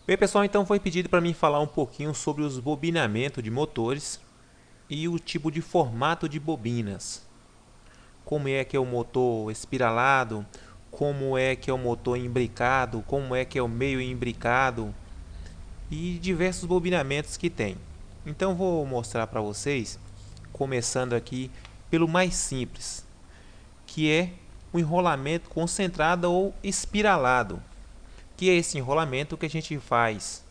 Bem, pessoal, então foi pedido para mim falar um pouquinho sobre os bobinamentos de motores e o tipo de formato de bobinas. Como é que é o motor espiralado, como é que é o motor imbricado, como é que é o meio imbricado e diversos bobinamentos que tem. Então vou mostrar para vocês, começando aqui pelo mais simples, que é o enrolamento concentrado ou espiralado, que é esse enrolamento que a gente faz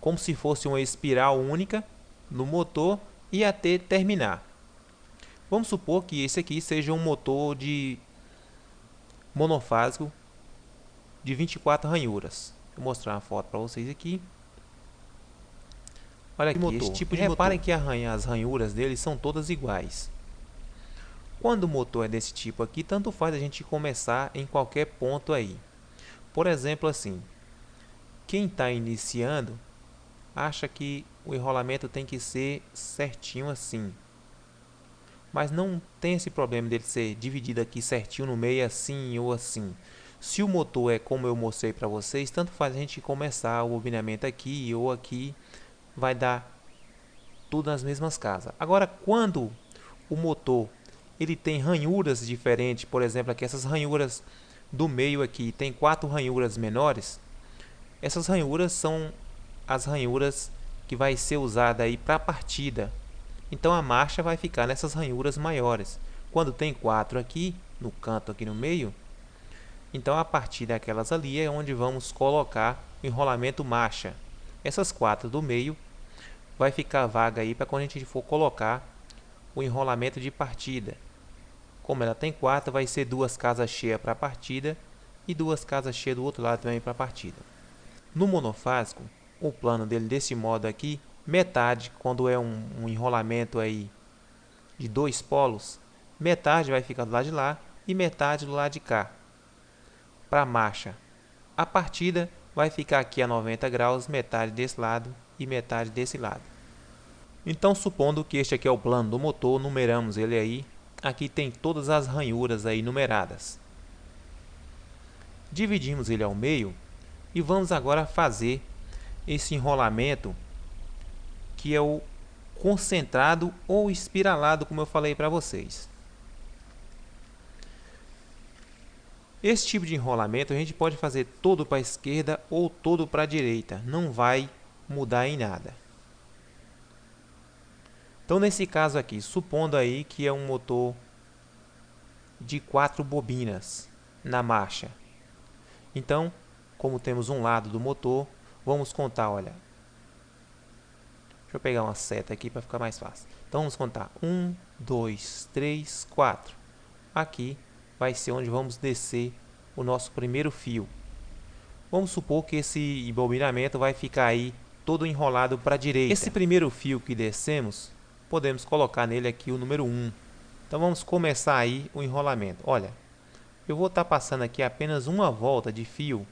como se fosse uma espiral única no motor e até terminar. Vamos supor que esse aqui seja um motor de monofásico de 24 ranhuras. Vou mostrar uma foto para vocês aqui. Olha aqui, motor. Esse tipo de Reparem motor. Que as ranhuras dele são todas iguais. Quando o motor é desse tipo aqui, tanto faz a gente começar em qualquer ponto aí. Por exemplo, assim, quem está iniciando acha que o enrolamento tem que ser certinho assim. Mas não tem esse problema dele ser dividido aqui certinho no meio, assim ou assim. Se o motor é como eu mostrei para vocês, tanto faz a gente começar o bobinamento aqui ou aqui, vai dar tudo nas mesmas casas. Agora, quando o motor ele tem ranhuras diferentes, por exemplo, aqui essas ranhuras do meio aqui, tem 4 ranhuras menores, essas ranhuras são as ranhuras que vai ser usada aí para a partida. Então a marcha vai ficar nessas ranhuras maiores. Quando tem 4 aqui, no canto aqui no meio, então a partir daquelas ali é onde vamos colocar o enrolamento marcha. Essas 4 do meio vai ficar vaga aí para quando a gente for colocar o enrolamento de partida. Como ela tem 4, vai ser 2 casas cheias para a partida e 2 casas cheias do outro lado também para a partida. No monofásico, o plano dele desse modo aqui, metade, quando é um enrolamento aí de 2 polos, metade vai ficar do lado de lá e metade do lado de cá. Para a marcha, a partida vai ficar aqui a 90 graus, metade desse lado e metade desse lado. Então, supondo que este aqui é o plano do motor, numeramos ele aí. Aqui tem todas as ranhuras aí numeradas. Dividimos ele ao meio e vamos agora fazer esse enrolamento que é o concentrado ou espiralado, como eu falei para vocês. Esse tipo de enrolamento a gente pode fazer todo para a esquerda ou todo para a direita, não vai mudar em nada. Então nesse caso aqui, supondo aí que é um motor de 4 bobinas na marcha. Então, como temos um lado do motor, vamos contar, olha. Deixa eu pegar uma seta aqui para ficar mais fácil. Então vamos contar 1, 2, 3, 4. Aqui vai ser onde vamos descer o nosso primeiro fio. Vamos supor que esse bobinamento vai ficar aí todo enrolado para a direita. Esse primeiro fio que descemos, podemos colocar nele aqui o número 1. Então vamos começar aí o enrolamento. Olha, eu vou estar passando aqui apenas uma volta de fio,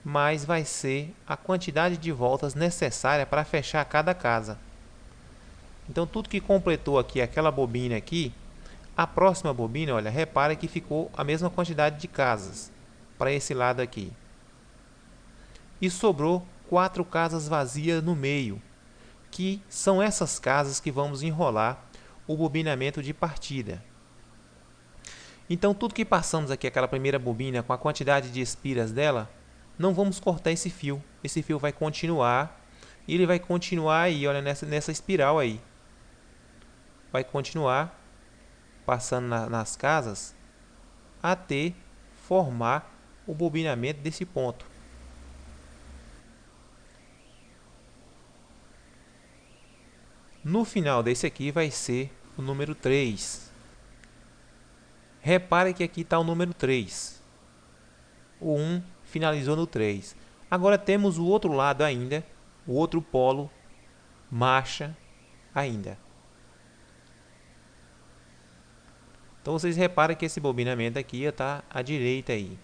mas vai ser a quantidade de voltas necessária para fechar cada casa. Então tudo que completou aqui aquela bobina aqui, a próxima bobina, olha, repara que ficou a mesma quantidade de casas para esse lado aqui. E sobrou 4 casas vazias no meio, que são essas casas que vamos enrolar o bobinamento de partida. Então tudo que passamos aqui, aquela primeira bobina com a quantidade de espiras dela, não vamos cortar esse fio. Esse fio vai continuar e ele vai continuar aí, olha, nessa espiral aí. Vai continuar passando nas casas até formar o bobinamento desse ponto. No final desse aqui vai ser o número 3. Repare que aqui está o número 3. O 1 finalizou no 3. Agora temos o outro lado ainda, o outro polo, marcha ainda. Então vocês reparam que esse bobinamento aqui está à direita aí.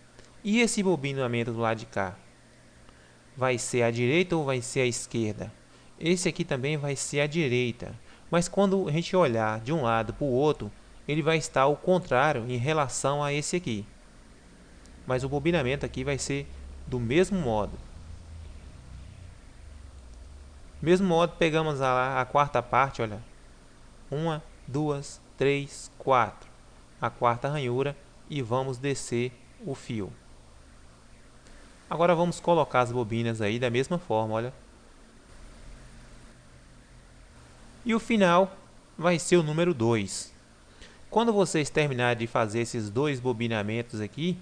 E esse bobinamento do lado de cá? Vai ser à direita ou vai ser à esquerda? Esse aqui também vai ser à direita. Mas quando a gente olhar de um lado para o outro, ele vai estar ao contrário em relação a esse aqui. Mas o bobinamento aqui vai ser do mesmo modo. Mesmo modo, pegamos a quarta parte, olha. 1, 2, 3, 4. A quarta ranhura e vamos descer o fio. Agora vamos colocar as bobinas aí da mesma forma, olha. E o final vai ser o número 2. Quando vocês terminarem de fazer esses dois bobinamentos aqui,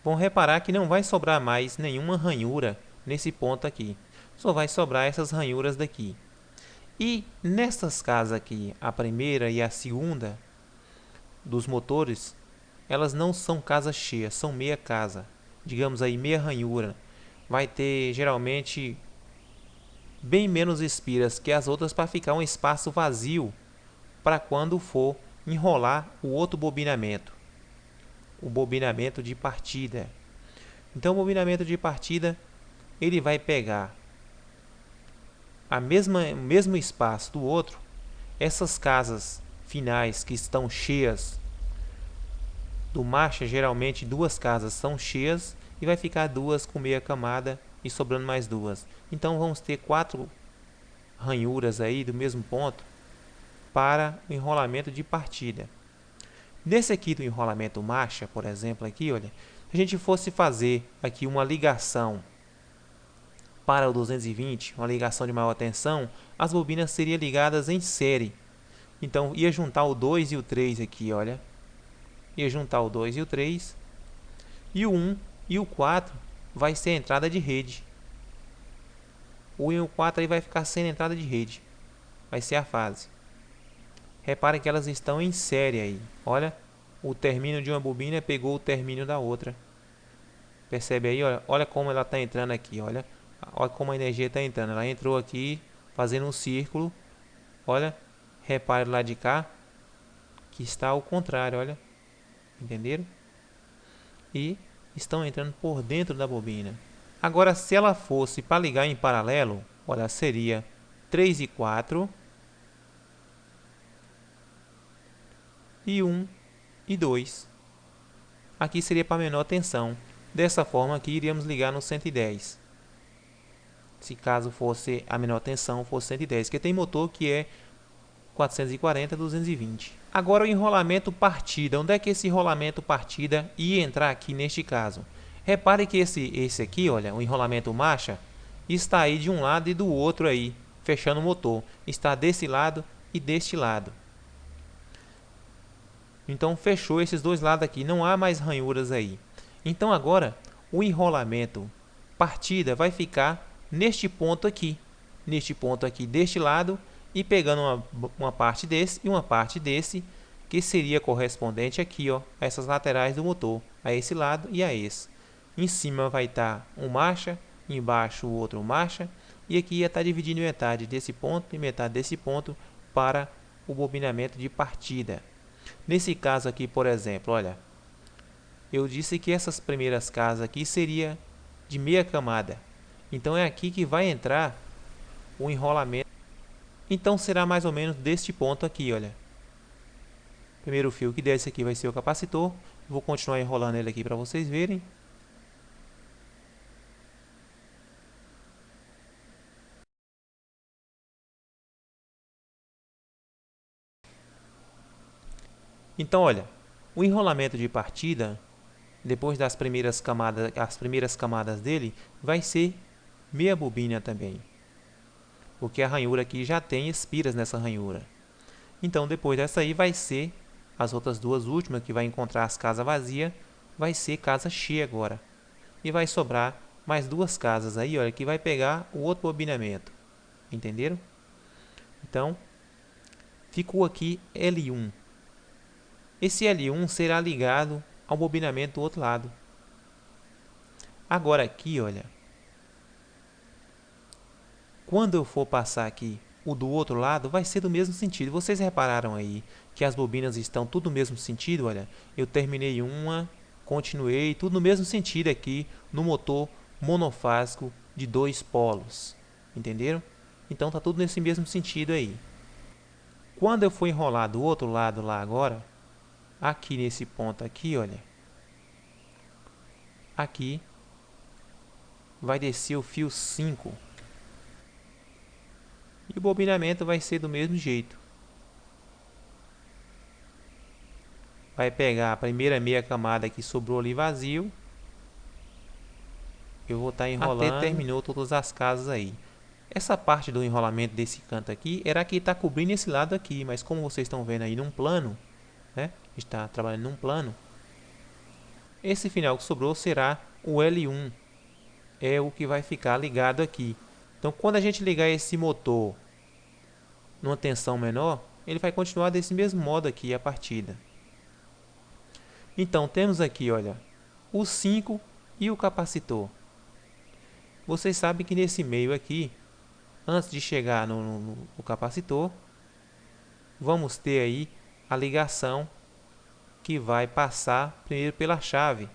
vão reparar que não vai sobrar mais nenhuma ranhura nesse ponto aqui. Só vai sobrar essas ranhuras daqui. E nessas casas aqui, a primeira e a segunda dos motores, elas não são casas cheias, são meia casa. Digamos aí, meia ranhura. Vai ter geralmente bem menos espiras que as outras para ficar um espaço vazio para quando for enrolar o outro bobinamento, o bobinamento de partida. Então o bobinamento de partida ele vai pegar o mesmo espaço do outro, essas casas finais que estão cheias do marcha, geralmente duas casas são cheias e vai ficar duas com meia camada e sobrando mais duas. Então vamos ter 4 ranhuras aí do mesmo ponto para o enrolamento de partida. Nesse aqui do enrolamento marcha, por exemplo, aqui, olha, se a gente fosse fazer aqui uma ligação para o 220, uma ligação de maior tensão, as bobinas seriam ligadas em série. Então, ia juntar o 2 e o 3 aqui, olha. Ia juntar o 2 e o 3. E o 1 e o 4 vai ser a entrada de rede. O 1 e o 4 aí vai ficar sem entrada de rede. Vai ser a fase. Reparem que elas estão em série aí. Olha, o término de uma bobina pegou o término da outra. Percebe aí? Olha como ela está entrando aqui. Olha como a energia está entrando. Ela entrou aqui fazendo um círculo. Olha, repare lá de cá que está ao contrário. Olha, entenderam? E estão entrando por dentro da bobina. Agora, se ela fosse para ligar em paralelo, olha, seria 3 e 4 e 1 e 2. Aqui seria para menor tensão. Dessa forma aqui iríamos ligar no 110. Se caso fosse a menor tensão fosse 110, porque tem motor que é 440, 220. Agora o enrolamento partida. Onde é que esse enrolamento partida ia entrar aqui neste caso? Repare que esse aqui, olha, o enrolamento marcha, está aí de um lado e do outro aí, fechando o motor. Está desse lado e deste lado. Então fechou esses dois lados aqui, não há mais ranhuras aí. Então agora o enrolamento partida vai ficar neste ponto aqui deste lado e pegando uma parte desse e uma parte desse, que seria correspondente aqui, ó, a essas laterais do motor, a esse lado e a esse. Em cima vai estar um marcha, embaixo o outro marcha, e aqui ia estar dividindo metade desse ponto e metade desse ponto para o bobinamento de partida. Nesse caso aqui, por exemplo, olha, eu disse que essas primeiras casas aqui seria de meia camada. Então é aqui que vai entrar o enrolamento. Então será mais ou menos deste ponto aqui, olha. Primeiro fio que desce aqui vai ser o capacitor. Vou continuar enrolando ele aqui para vocês verem. Então, olha, o enrolamento de partida, depois das primeiras camadas dele, vai ser meia bobina também. Porque a ranhura aqui já tem espiras nessa ranhura. Então, depois dessa aí vai ser as outras duas últimas, que vai encontrar as casas vazias, vai ser casa cheia agora. E vai sobrar mais duas casas aí, olha, que vai pegar o outro bobinamento. Entenderam? Então, ficou aqui L1. Esse L1 será ligado ao bobinamento do outro lado. Agora aqui, olha, quando eu for passar aqui o do outro lado, vai ser do mesmo sentido. Vocês repararam aí que as bobinas estão tudo no mesmo sentido? Olha, eu terminei uma, continuei, tudo no mesmo sentido aqui no motor monofásico de 2 polos. Entenderam? Então tá tudo nesse mesmo sentido aí. Quando eu for enrolar do outro lado lá agora, aqui nesse ponto aqui, olha, aqui vai descer o fio 5. E o bobinamento vai ser do mesmo jeito. Vai pegar a primeira meia camada que sobrou ali vazio. Eu vou estar enrolando até terminou todas as casas aí. Essa parte do enrolamento desse canto aqui era que está cobrindo esse lado aqui, mas como vocês estão vendo aí num plano, né? Está trabalhando num plano. Esse final que sobrou será o L1, é o que vai ficar ligado aqui. Então, quando a gente ligar esse motor numa tensão menor, ele vai continuar desse mesmo modo aqui a partida. Então, temos aqui, olha, o 5 e o capacitor. Vocês sabem que nesse meio aqui, antes de chegar no capacitor, vamos ter aí a ligação que vai passar primeiro pela chave.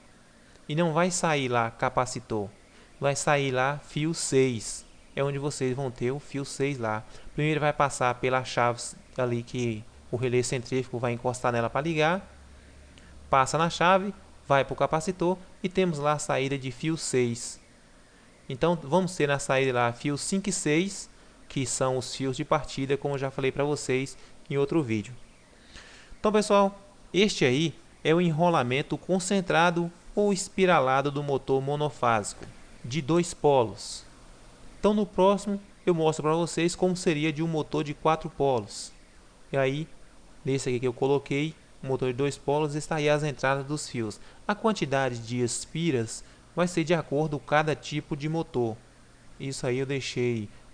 E não vai sair lá capacitor, vai sair lá fio 6. É onde vocês vão ter o fio 6 lá. Primeiro vai passar pela chave ali que o relé centrífugo vai encostar nela para ligar. Passa na chave, vai para o capacitor e temos lá a saída de fio 6. Então vamos ter na saída lá fios 5 e 6, que são os fios de partida, como eu já falei para vocês em outro vídeo. Então pessoal, este aí é o enrolamento concentrado ou espiralado do motor monofásico de 2 polos. Então no próximo eu mostro para vocês como seria de um motor de 4 polos. E aí, nesse aqui que eu coloquei, o motor de 2 polos, está aí as entradas dos fios. A quantidade de espiras vai ser de acordo com cada tipo de motor. Isso aí eu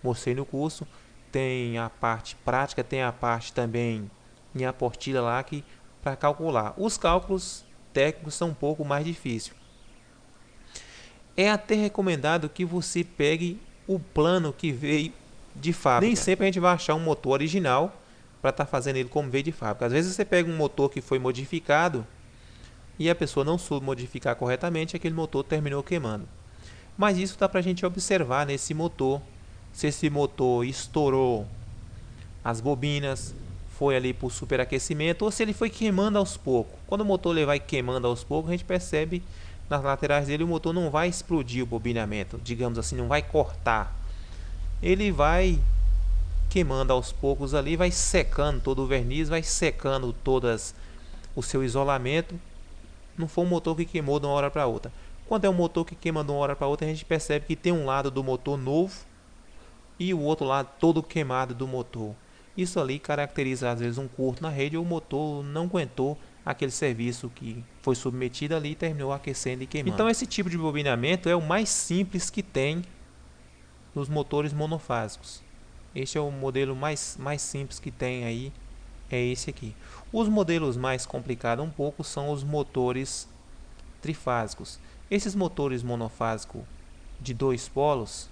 mostrei no curso. Tem a parte prática, tem a parte também em apostila lá que para calcular. Os cálculos técnicos são um pouco mais difíceis. É até recomendado que você pegue o plano que veio de fábrica. Nem sempre a gente vai achar um motor original para estar fazendo ele como veio de fábrica. Às vezes você pega um motor que foi modificado e a pessoa não soube modificar corretamente, aquele motor terminou queimando. Mas isso dá para a gente observar nesse motor, se esse motor estourou as bobinas, foi ali por superaquecimento, ou se ele foi queimando aos poucos. Quando o motor ele vai queimando aos poucos, a gente percebe nas laterais dele o motor não vai explodir o bobinamento, digamos assim, não vai cortar. Ele vai queimando aos poucos ali, vai secando todo o verniz, vai secando todas o seu isolamento. Não foi um motor que queimou de uma hora para outra. Quando é um motor que queima de uma hora para outra, a gente percebe que tem um lado do motor novo e o outro lado todo queimado do motor. Isso ali caracteriza às vezes um curto na rede ou o motor não aguentou aquele serviço que foi submetido ali e terminou aquecendo e queimando. Então esse tipo de bobinamento é o mais simples que tem nos motores monofásicos. Este é o modelo mais simples que tem aí, é esse aqui. Os modelos mais complicados um pouco são os motores trifásicos. Esses motores monofásicos de 2 polos,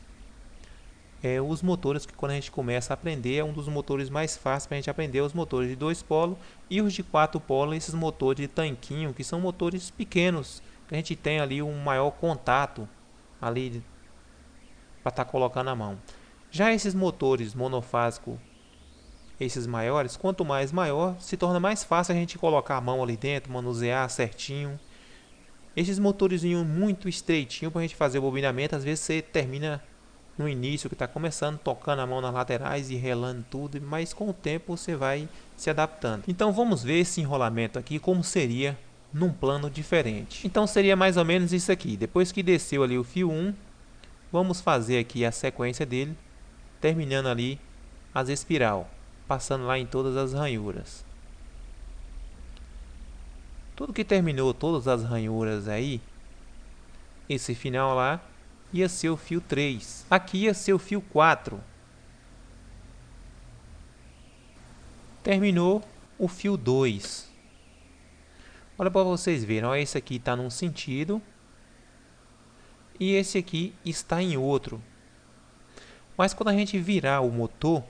os motores que quando a gente começa a aprender, é um dos motores mais fáceis para a gente aprender, os motores de 2 polos e os de 4 polos, esses motores de tanquinho, que são motores pequenos, que a gente tem ali um maior contato ali para estar colocando a mão. Já esses motores monofásicos, esses maiores, quanto mais maior, se torna mais fácil a gente colocar a mão ali dentro, manusear certinho. Esses motores muito estreitinho para a gente fazer o bobinamento, às vezes você termina no início que está começando, tocando a mão nas laterais e relando tudo, mas com o tempo você vai se adaptando. Então vamos ver esse enrolamento aqui, como seria num plano diferente. Então seria mais ou menos isso aqui. Depois que desceu ali o fio 1, vamos fazer aqui a sequência dele, terminando ali as espiral, passando lá em todas as ranhuras. Tudo que terminou todas as ranhuras aí, esse final lá, ia ser o fio 3. Aqui ia ser o fio 4. Terminou o fio 2. Olha para vocês verem, ó, esse aqui está num sentido e esse aqui está em outro. Mas quando a gente virar o motor,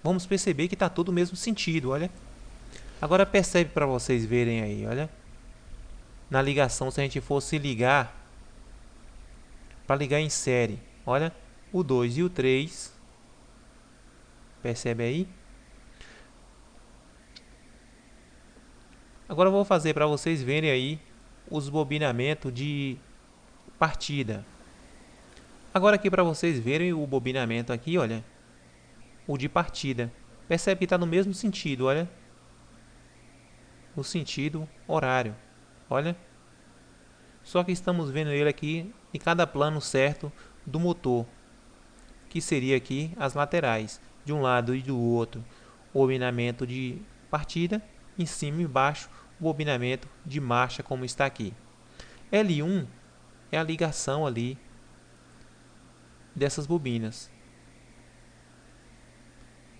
vamos perceber que está todo no mesmo sentido, olha. Agora percebe para vocês verem aí, olha. Na ligação, se a gente fosse ligar, para ligar em série, olha, o 2 e o 3, percebe aí? Agora eu vou fazer para vocês verem aí os bobinamentos de partida. Agora aqui para vocês verem o bobinamento aqui, olha. o de partida. Percebe que está no mesmo sentido, olha. No sentido horário, olha. Só que estamos vendo ele aqui em cada plano certo do motor, que seria aqui as laterais, de um lado e do outro, o bobinamento de partida, em cima e embaixo, o bobinamento de marcha, como está aqui. L1 é a ligação ali dessas bobinas.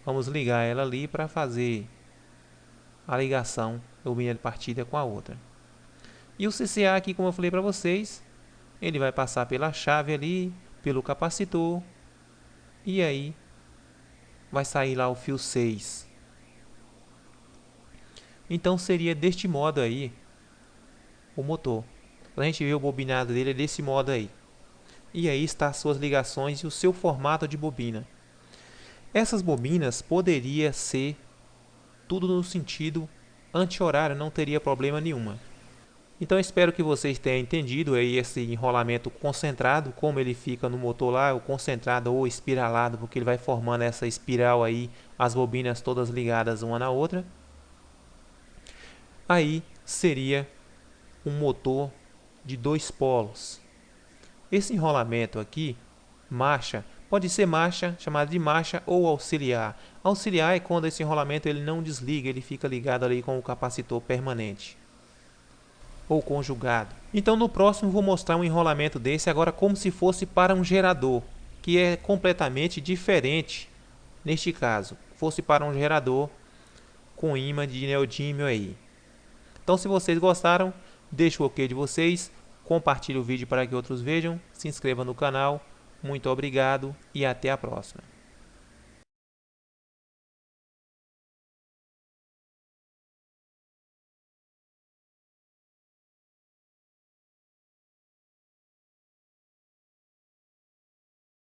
Vamos ligar ela ali para fazer a ligação da bobina de partida com a outra. E o CCA aqui, como eu falei para vocês, ele vai passar pela chave ali, pelo capacitor, e aí vai sair lá o fio 6. Então seria deste modo aí o motor. A gente vê o bobinado dele desse modo aí. E aí está as suas ligações e o seu formato de bobina. Essas bobinas poderia ser tudo no sentido anti-horário, não teria problema nenhuma. Então espero que vocês tenham entendido aí esse enrolamento concentrado, como ele fica no motor lá, o concentrado ou espiralado, porque ele vai formando essa espiral aí, as bobinas todas ligadas uma na outra. Aí seria um motor de 2 polos. Esse enrolamento aqui, marcha, pode ser marcha, chamada de marcha ou auxiliar. Auxiliar é quando esse enrolamento ele não desliga, ele fica ligado ali com o capacitor permanente ou conjugado. Então no próximo vou mostrar um enrolamento desse agora como se fosse para um gerador, que é completamente diferente neste caso. Fosse para um gerador com ímã de neodímio aí. Então se vocês gostaram, deixe o ok de vocês, compartilhe o vídeo para que outros vejam, se inscreva no canal. Muito obrigado e até a próxima.